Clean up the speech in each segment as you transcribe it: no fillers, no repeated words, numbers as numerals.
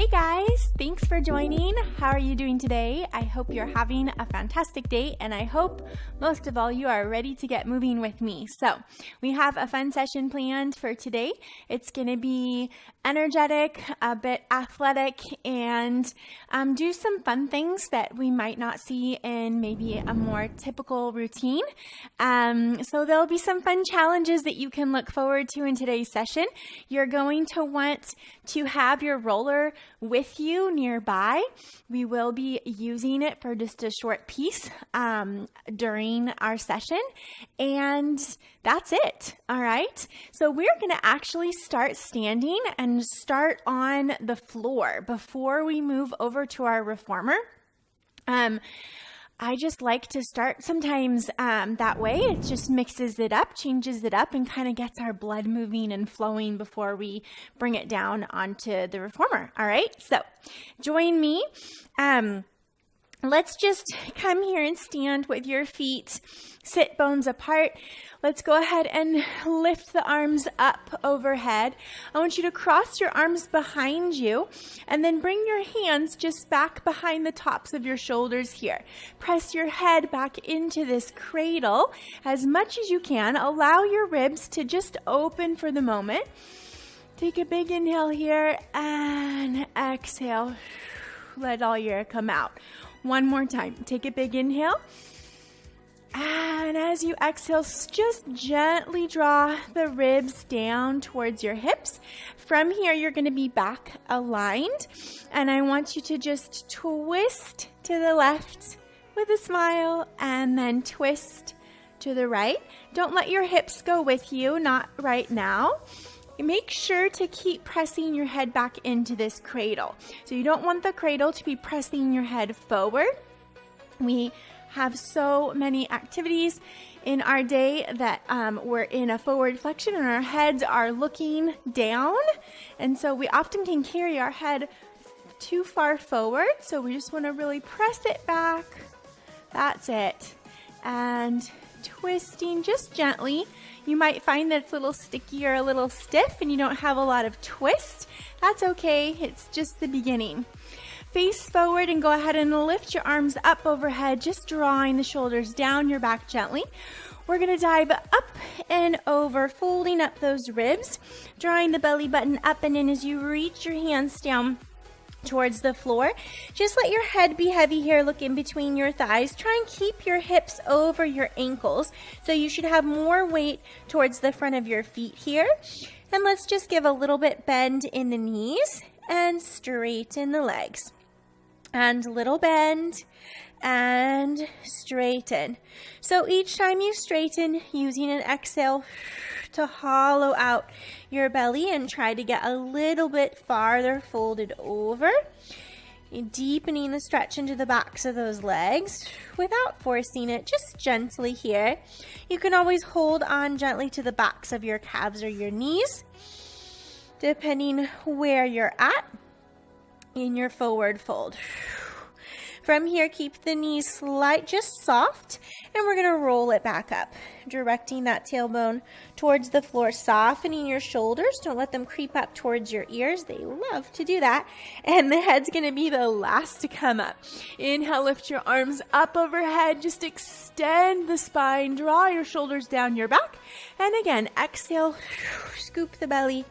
Hey guys, thanks for joining. How are you doing today? I hope you're having a fantastic day, and I hope most of all you are ready to get moving with me. So we have a fun session planned for today. It's going to be energetic, a bit athletic, and do some fun things that we might not see in maybe a more typical routine. So there'll be some fun challenges that you can look forward to in today's session. You're going to want to have your roller with you nearby. We will be using it for just a short piece during our session, and that's it. All right. So we're going to actually start standing and start on the floor before we move over to our reformer. I just like to start sometimes that way. It just mixes it up, changes it up, and kind of gets our blood moving and flowing before we bring it down onto the reformer. All right, so join me. Let's just come here and stand with your feet sit bones apart. Let's go ahead and lift the arms up overhead. I want you to cross your arms behind you and then bring your hands just back behind the tops of your shoulders here. Press your head back into this cradle as much as you can. Allow your ribs to just open for the moment. Take a big inhale here and exhale. Let all your air come out. One more time. Take a big inhale. And as you exhale, just gently draw the ribs down towards your hips. From here, you're going to be back aligned. And I want you to just twist to the left with a smile and then twist to the right. Don't let your hips go with you, not right now. Make sure to keep pressing your head back into this cradle. So you don't want the cradle to be pressing your head forward. We have so many activities in our day that we're in a forward flexion and our heads are looking down. And so we often can carry our head too far forward. So we just want to really press it back. That's it. And twisting just gently. You might find that it's a little sticky or a little stiff and you don't have a lot of twist. That's okay. It's just the beginning. Face forward and go ahead and lift your arms up overhead, just drawing the shoulders down your back gently. We're going to dive up and over, folding up those ribs, drawing the belly button up and in as you reach your hands down towards the floor. Just let your head be heavy here. Look in between your thighs. Try and keep your hips over your ankles. So you should have more weight towards the front of your feet here. And let's just give a little bit bend in the knees and straighten the legs. And little bend and straighten. So each time you straighten, using an exhale to hollow out your belly and try to get a little bit farther folded over. Deepening the stretch into the backs of those legs without forcing it, just gently here. You can always hold on gently to the backs of your calves or your knees, depending where you're at in your forward fold. From here, keep the knees just soft, and we're going to roll it back up, directing that tailbone towards the floor, softening your shoulders. Don't let them creep up towards your ears. They love to do that. And the head's going to be the last to come up. Inhale, lift your arms up overhead. Just extend the spine. Draw your shoulders down your back. And again, exhale, scoop the belly.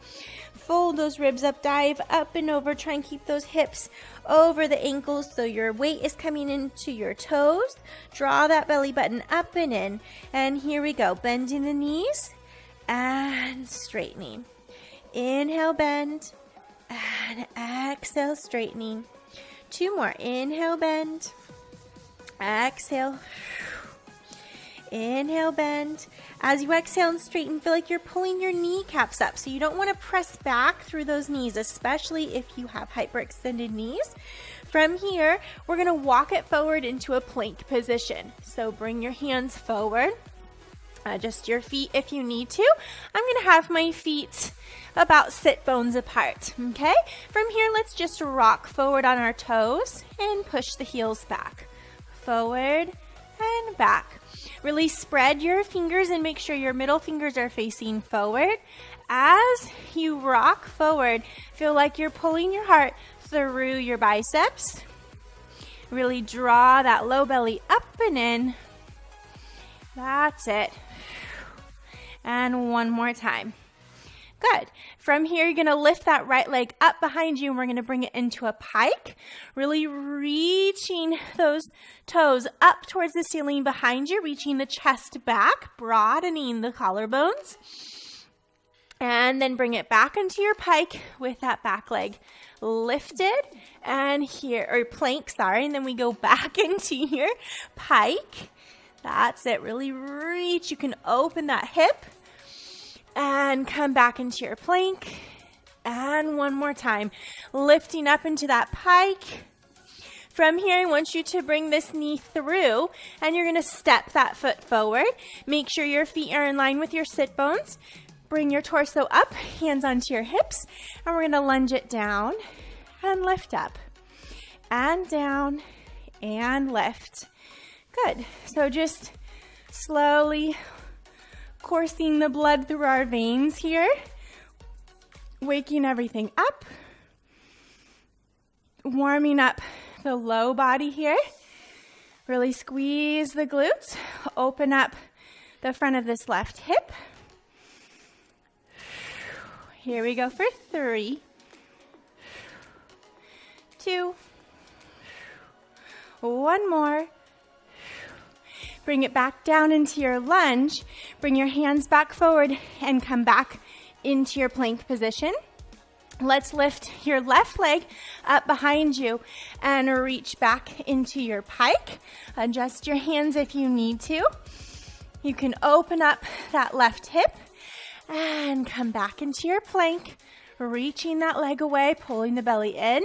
Fold those ribs up, dive up and over. Try and keep those hips over the ankles so your weight is coming into your toes. Draw that belly button up and in. And here we go. Bending the knees and straightening. Inhale, bend, and exhale, straightening. Two more. Inhale, bend, exhale. Inhale, bend. As you exhale and straighten, feel like you're pulling your kneecaps up. So you don't want to press back through those knees, especially if you have hyperextended knees. From here, we're going to walk it forward into a plank position. So bring your hands forward. Adjust your feet if you need to. I'm going to have my feet about sit bones apart. Okay? From here, let's just rock forward on our toes and push the heels back. Forward and back. Really spread your fingers and make sure your middle fingers are facing forward. As you rock forward, feel like you're pulling your heart through your biceps. Really draw that low belly up and in. That's it. And one more time. Good. From here, you're going to lift that right leg up behind you, and we're going to bring it into a pike. Really reaching those toes up towards the ceiling behind you, reaching the chest back, broadening the collarbones. And then bring it back into your pike with that back leg lifted, and here, or plank, sorry, and then we go back into your pike. That's it. Really reach. You can open that hip and come back into your plank. And one more time, lifting up into that pike. From here, I want you to bring this knee through, and you're going to step that foot forward. Make sure your feet are in line with your sit bones. Bring your torso up, hands onto your hips, and we're going to lunge it down and lift up. And down and lift. Good. So just slowly coursing the blood through our veins here. Waking everything up. Warming up the low body here. Really squeeze the glutes. Open up the front of this left hip. Here we go for 3, 2, 1 more. Bring it back down into your lunge. Bring your hands back forward and come back into your plank position. Let's lift your left leg up behind you and reach back into your pike. Adjust your hands if you need to. You can open up that left hip and come back into your plank, reaching that leg away, pulling the belly in,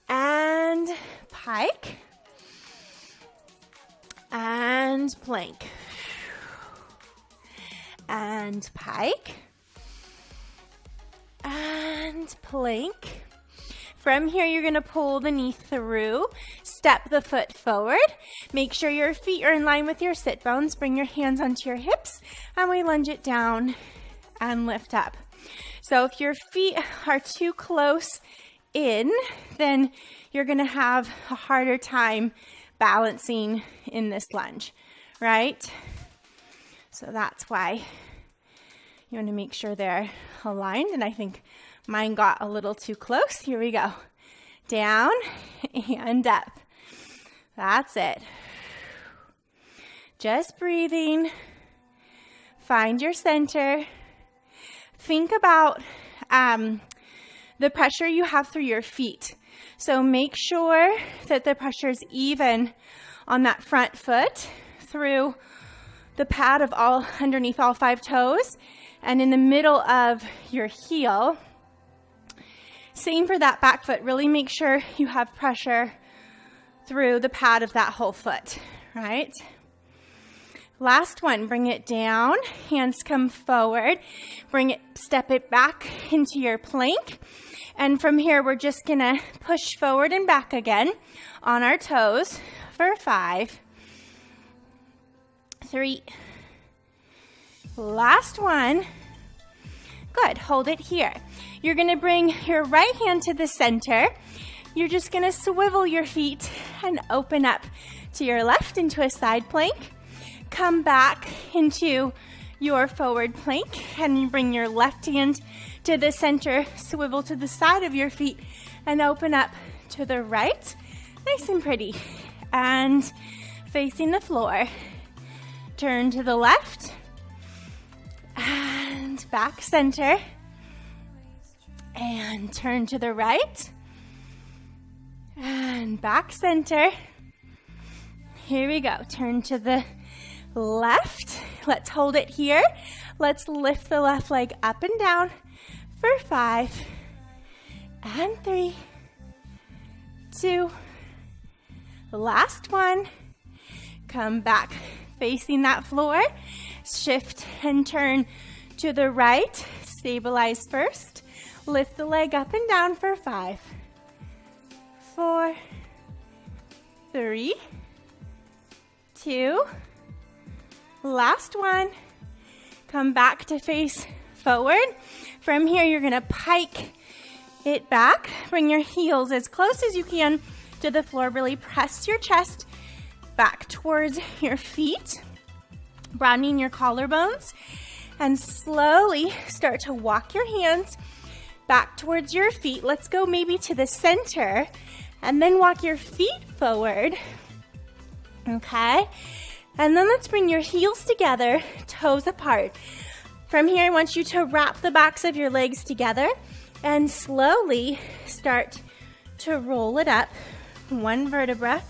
and pike, and plank, and pike, and plank. From here, you're going to pull the knee through, step the foot forward, make sure your feet are in line with your sit bones, bring your hands onto your hips, and we lunge it down and lift up. So if your feet are too close in, then you're going to have a harder time balancing in this lunge, right? So that's why you want to make sure they're aligned, and I think mine got a little too close. Here we go. Down and up. That's it. Just breathing. Find your center. Think about the pressure you have through your feet. So make sure that the pressure is even on that front foot through the pad of underneath all 5 toes and in the middle of your heel. Same for that back foot. Really make sure you have pressure through the pad of that whole foot, right? Last one, bring it down, hands come forward, step it back into your plank. And from here, we're just gonna push forward and back again on our toes for 5, 3, last one. Good, hold it here. You're gonna bring your right hand to the center. You're just gonna swivel your feet and open up to your left into a side plank. Come back into your forward plank and you bring your left hand to the center, swivel to the side of your feet and open up to the right. Nice and pretty. And facing the floor. Turn to the left and back center and turn to the right and back center. Here we go. Turn to the left. Let's hold it here. Let's lift the left leg up and down for 5 and 3, 2, last one. Come back facing that floor. Shift and turn to the right. Stabilize first. Lift the leg up and down for 5, 4, 3, 2, last one. Come back to face forward. From here, you're gonna pike it back. Bring your heels as close as you can to the floor. Really press your chest back towards your feet, broadening your collarbones, and slowly start to walk your hands back towards your feet. Let's go maybe to the center, and then walk your feet forward. Okay? And then let's bring your heels together, toes apart. From here, I want you to wrap the backs of your legs together and slowly start to roll it up, one vertebra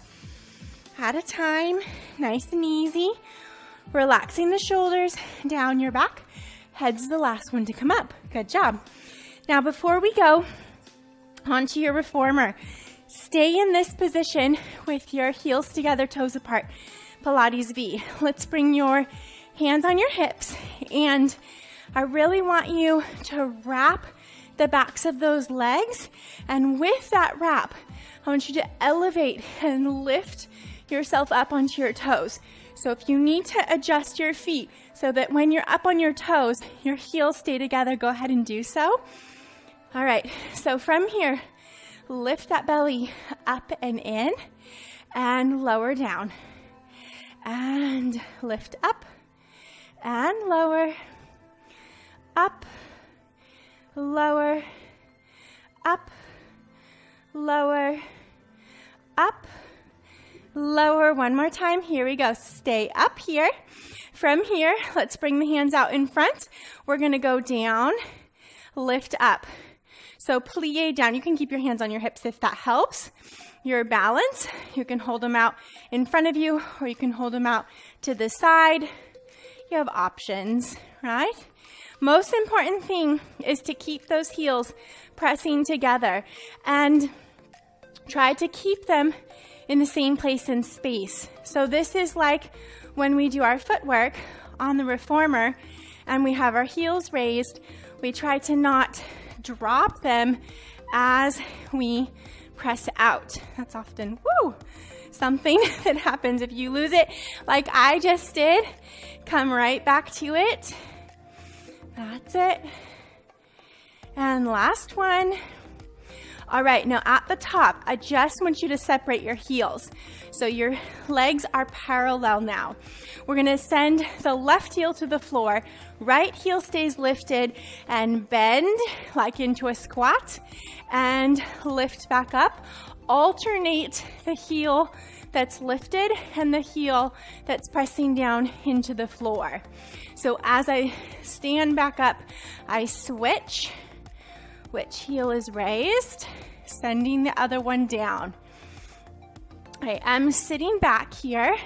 at a time, nice and easy. Relaxing the shoulders down your back. Head's the last one to come up. Good job. Now, before we go onto your reformer, stay in this position with your heels together, toes apart. Pilates V. Let's bring your hands on your hips, and I really want you to wrap the backs of those legs, and with that wrap, I want you to elevate and lift yourself up onto your toes. So if you need to adjust your feet so that when you're up on your toes, your heels stay together, go ahead and do so. All right, so from here, lift that belly up and in, and lower down. And lift up, and lower, up, lower, up, lower, up, lower. One more time. Here we go. Stay up here. From here, let's bring the hands out in front. We're going to go down, lift up. So plie down. You can keep your hands on your hips if that helps. Your balance, you can hold them out in front of you, or you can hold them out to the side. You have options, right? Most important thing is to keep those heels pressing together and try to keep them in the same place in space. So this is like when we do our footwork on the reformer and we have our heels raised, we try to not drop them as we press out. That's often, something that happens if you lose it, like I just did. Come right back to it. That's it. And last one. All right, now at the top, I just want you to separate your heels. So your legs are parallel now. We're gonna send the left heel to the floor, right heel stays lifted, and bend like into a squat, and lift back up. Alternate the heel that's lifted and the heel that's pressing down into the floor. So as I stand back up, I switch. Which heel is raised? Sending the other one down. I am sitting back here,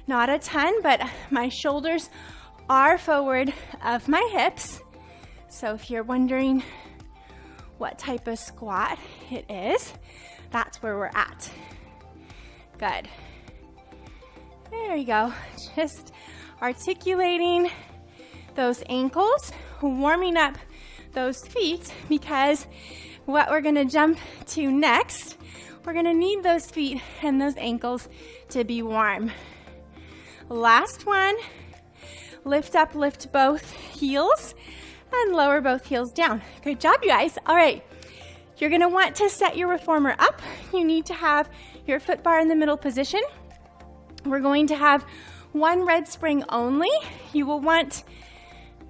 not a ton, but my shoulders are forward of my hips. So if you're wondering what type of squat it is, that's where we're at. Good. There you go. Just articulating those ankles, warming up those feet, because what we're going to jump to next, we're going to need those feet and those ankles to be warm. Last one. Lift up, lift both heels, and lower both heels down. Good job, you guys. All right. You're going to want to set your reformer up. You need to have your foot bar in the middle position. We're going to have one red spring only. You will want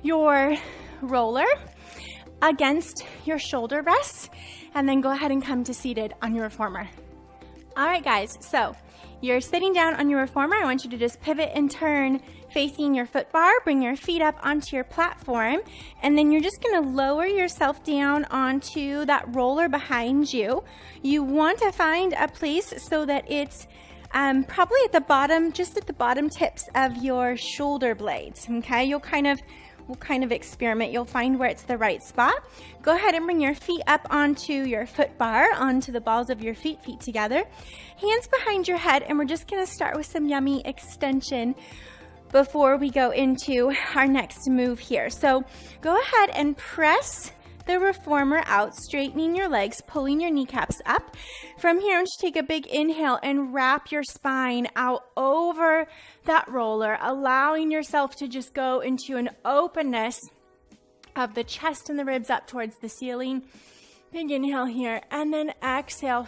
your roller against your shoulder rests, and then go ahead and come to seated on your reformer. All right, guys, so you're sitting down on your reformer. I want you to just pivot and turn facing your foot bar, bring your feet up onto your platform, and then you're just gonna lower yourself down onto that roller behind you. You want to find a place so that it's probably at the bottom, just at the bottom tips of your shoulder blades, okay? We'll kind of experiment. You'll find where it's the right spot. Go ahead and bring your feet up onto your foot bar, onto the balls of your feet together. Hands behind your head, and we're just gonna start with some yummy extension before we go into our next move here. So go ahead and press the reformer out, straightening your legs, pulling your kneecaps up. From here, just take a big inhale and wrap your spine out over that roller, allowing yourself to just go into an openness of the chest and the ribs up towards the ceiling. Big inhale here, and then exhale.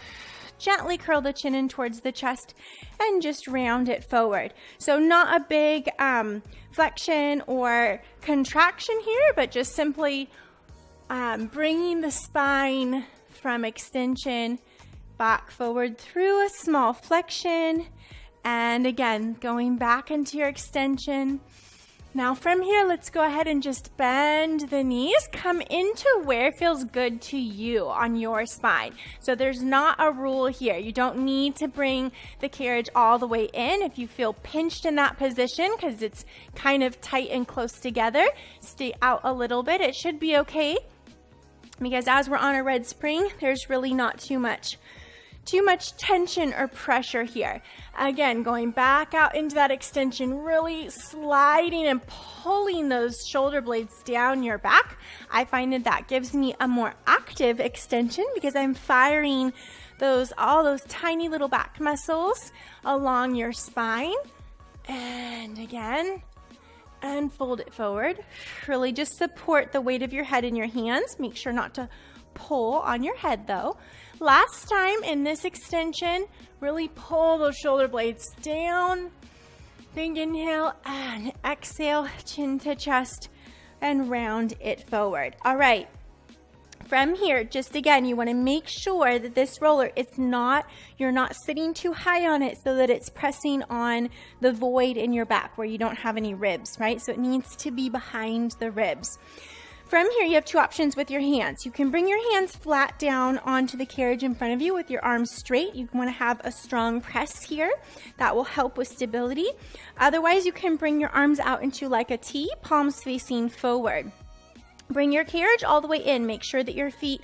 Gently curl the chin in towards the chest and just round it forward. So not a big flexion or contraction here, but just simply bringing the spine from extension back forward through a small flexion. And again, going back into your extension. Now from here, let's go ahead and just bend the knees. Come into where feels good to you on your spine. So there's not a rule here. You don't need to bring the carriage all the way in. If you feel pinched in that position because it's kind of tight and close together, stay out a little bit. It should be okay because as we're on a red spring, there's really not too much tension or pressure here. Again, going back out into that extension, really sliding and pulling those shoulder blades down your back. I find that gives me a more active extension because I'm firing all those tiny little back muscles along your spine. And again, and fold it forward. Really just support the weight of your head in your hands. Make sure not to pull on your head though. Last time in this extension, really pull those shoulder blades down. Big inhale and exhale, chin to chest, and round it forward. All right. From here, just again, you want to make sure that this roller, you're not sitting too high on it so that it's pressing on the void in your back where you don't have any ribs, right? So it needs to be behind the ribs. From here, you have two options with your hands. You can bring your hands flat down onto the carriage in front of you with your arms straight. You want to have a strong press here. That will help with stability. Otherwise, you can bring your arms out into like a T, palms facing forward. Bring your carriage all the way in. Make sure that your feet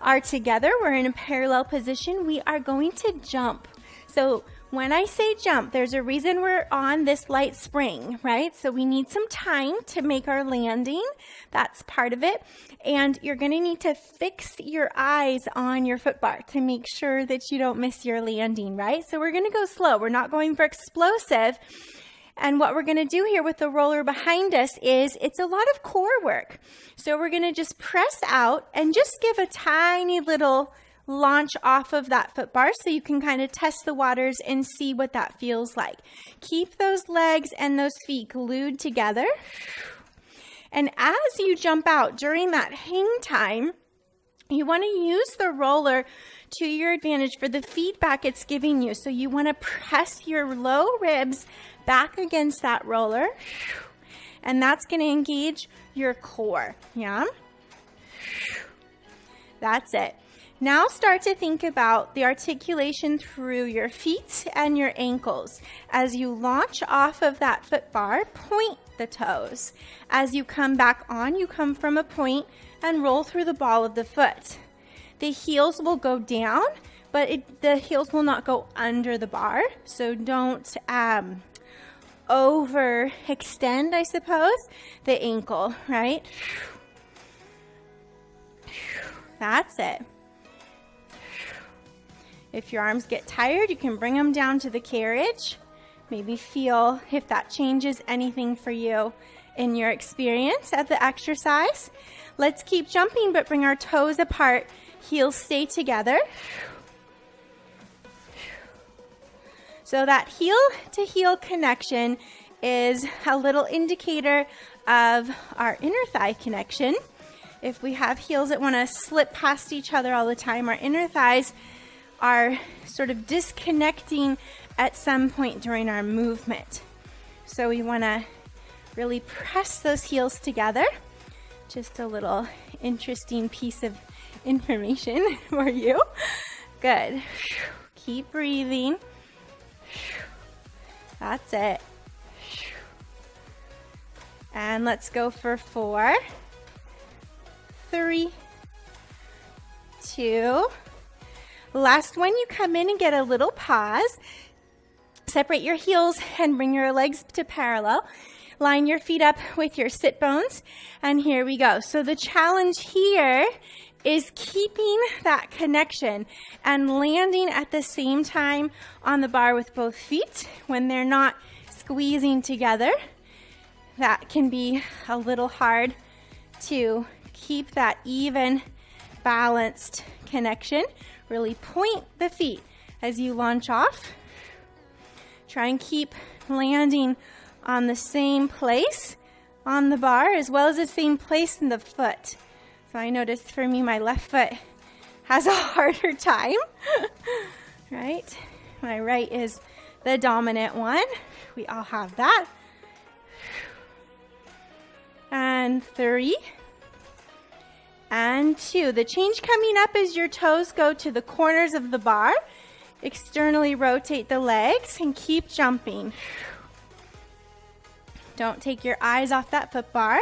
are together. We're in a parallel position. We are going to jump. So when I say jump, there's a reason we're on this light spring, right? So we need some time to make our landing. That's part of it. And you're going to need to fix your eyes on your foot bar to make sure that you don't miss your landing, right? So we're going to go slow. We're not going for explosive. And what we're going to do here with the roller behind us is it's a lot of core work. So we're going to just press out and just give a tiny little launch off of that foot bar so you can kind of test the waters and see what that feels like. Keep those legs and those feet glued together. And as you jump out during that hang time, you want to use the roller to your advantage for the feedback it's giving you. So you want to press your low ribs back against that roller, and that's going to engage your core. Yeah? That's it. Now start to think about the articulation through your feet and your ankles. As you launch off of that foot bar, point the toes. As you come back on, you come from a point and roll through the ball of the foot. The heels will go down, but the heels will not go under the bar. So don't overextend, I suppose, the ankle, right? That's it. If your arms get tired, you can bring them down to the carriage. Maybe feel if that changes anything for you in your experience at the exercise. Let's keep jumping, but bring our toes apart. Heels stay together. So that heel to heel connection is a little indicator of our inner thigh connection. If we have heels that want to slip past each other all the time, our inner thighs are sort of disconnecting at some point during our movement. So we want to really press those heels together. Just a little interesting piece of information for you. Good. Keep breathing. That's it. And let's go for 4, 3, 2. Last one, you come in and get a little pause. Separate your heels and bring your legs to parallel. Line your feet up with your sit bones. And here we go. So the challenge here is keeping that connection and landing at the same time on the bar with both feet when they're not squeezing together. That can be a little hard to keep that even balanced connection. Really point the feet as you launch off. Try and keep landing on the same place on the bar as well as the same place in the foot. So I noticed for me, my left foot has a harder time, right? My right is the dominant one. We all have that. And 3. And 2. The change coming up is your toes go to the corners of the bar. Externally rotate the legs and keep jumping. Don't take your eyes off that foot bar.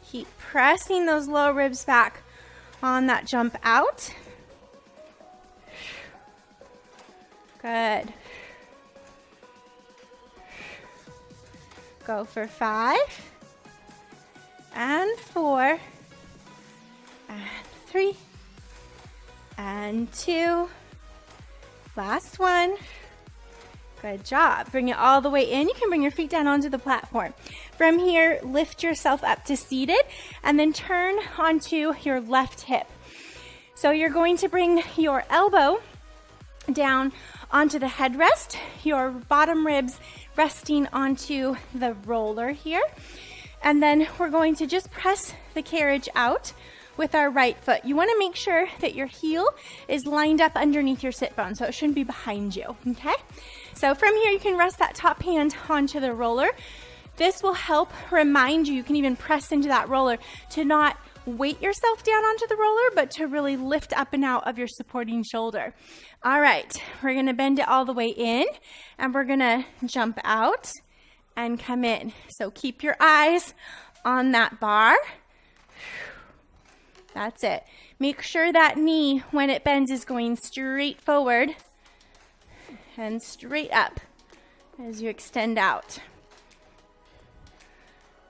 Keep pressing those low ribs back on that jump out. Good. Go for 5 and 4 and 3 and 2. Last one. Good job. Bring it all the way in. You can bring your feet down onto the platform. From here, lift yourself up to seated and then turn onto your left hip. So you're going to bring your elbow down onto the headrest, your bottom ribs resting onto the roller here. And then we're going to just press the carriage out with our right foot. You want to make sure that your heel is lined up underneath your sit bone, so it shouldn't be behind you, okay? So from here, you can rest that top hand onto the roller. This will help remind you, you can even press into that roller to not weight yourself down onto the roller, but to really lift up and out of your supporting shoulder. All right, we're gonna bend it all the way in, and we're gonna jump out and come in. So keep your eyes on that bar. That's it. Make sure that knee, when it bends, is going straight forward and straight up as you extend out.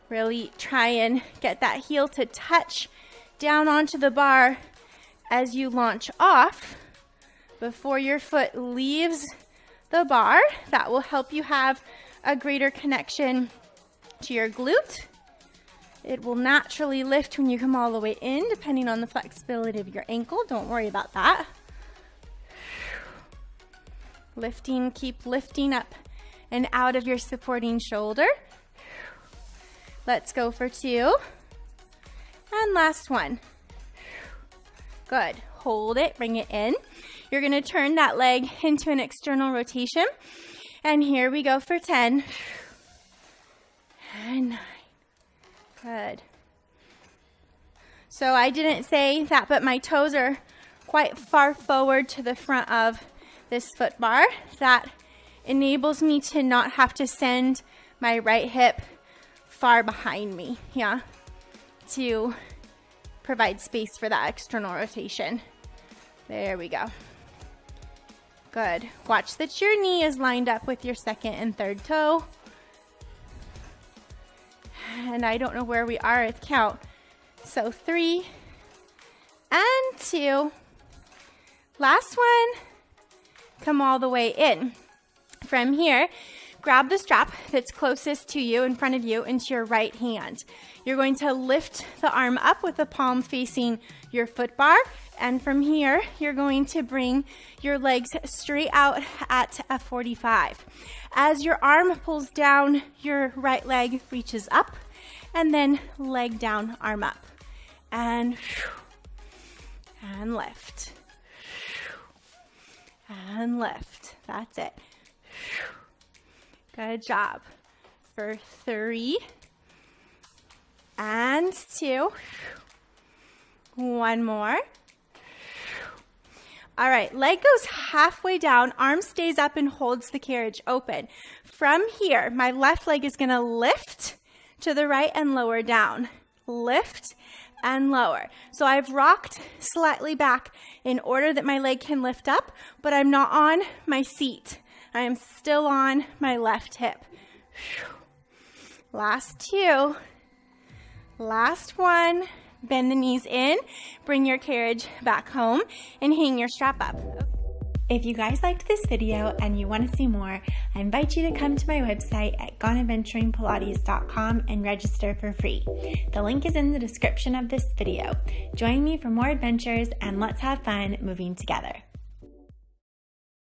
Really try and get that heel to touch down onto the bar as you launch off before your foot leaves the bar. That will help you have a greater connection to your glute. It will naturally lift when you come all the way in, depending on the flexibility of your ankle. Don't worry about that. Lifting, keep lifting up and out of your supporting shoulder. Let's go for 2. And last one. Good. Hold it, bring it in. You're gonna turn that leg into an external rotation. And here we go for 10. And 9. Good. So I didn't say that, but my toes are quite far forward to the front of this foot bar. That enables me to not have to send my right hip far behind me, yeah, to provide space for that external rotation. There we go. Good. Watch that your knee is lined up with your second and third toe. And I don't know where we are at count. So 3 and 2. Last one. Come all the way in. From here, grab the strap that's closest to you in front of you into your right hand. You're going to lift the arm up with the palm facing your foot bar. And from here, you're going to bring your legs straight out at a 45. As your arm pulls down, your right leg reaches up, and then leg down, arm up. And lift. And lift. That's it. Good job. For 3 and 2. One more. All right, leg goes halfway down, arm stays up and holds the carriage open. From here, my left leg is gonna lift to the right and lower down. Lift and lower. So I've rocked slightly back in order that my leg can lift up, but I'm not on my seat. I am still on my left hip. Last 2. Last one. Bend the knees in, bring your carriage back home, and hang your strap up. If you guys liked this video and you want to see more, I invite you to come to my website at goneadventuringpilates.com and register for free. The link is in the description of this video. Join me for more adventures and let's have fun moving together.